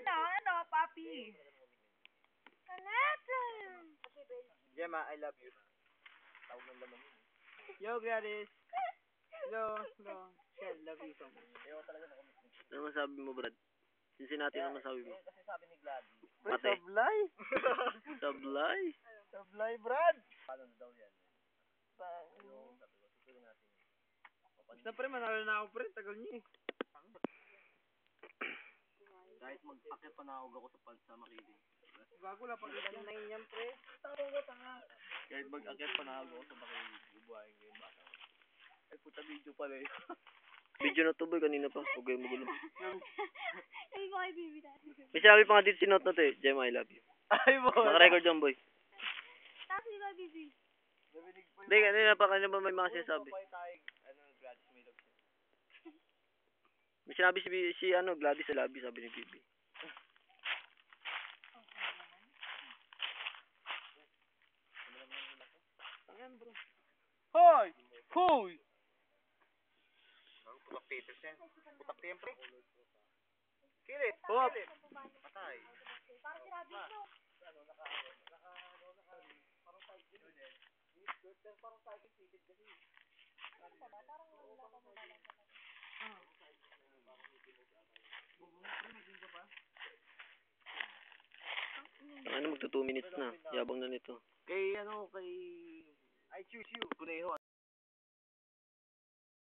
Ano, papi? Gemma, I love you. Tawag ng laman yun. Yo, Gladys. Hello. Shell, love you so much. Ano masabi mo, Brad? Cincinnati, ano masabi mo? Kasi sabi ni Gladys. Pate. Sablay. Sablay? Sablay, Brad. Paano na daw yan? Basta pre, manalo na ako pre. Tagal niya eh. Kahit mag-akit panahog ako sa Makiti. Gago lang pag ilan na yan pre. Tanga. Kahit mag-akit panahog ako sa Makiti. Bubuhayin ko yung bata. Ay puta, video pala eh. Video na to boy, kanina pa. Huwag kayong magulo. Ay, ko kay Bibi na. May sinabi pa nga dito si Note na to eh. Gemma, I love you. Ay mo. Naka-record dyan boy. Tapos di ba, Bibi? Hindi, kanina ba may mga sinasabi? May sinabi si Gladys sa labi, sabi ni Bibi. Hoy! Hoy! Putak Peters yan. Putak tiyempre. Kilit. Hop! Patay. Parang sinabi mo. Ano, magto 2 minutes na. Yabang na nito. Kay I choose you. Kuneho.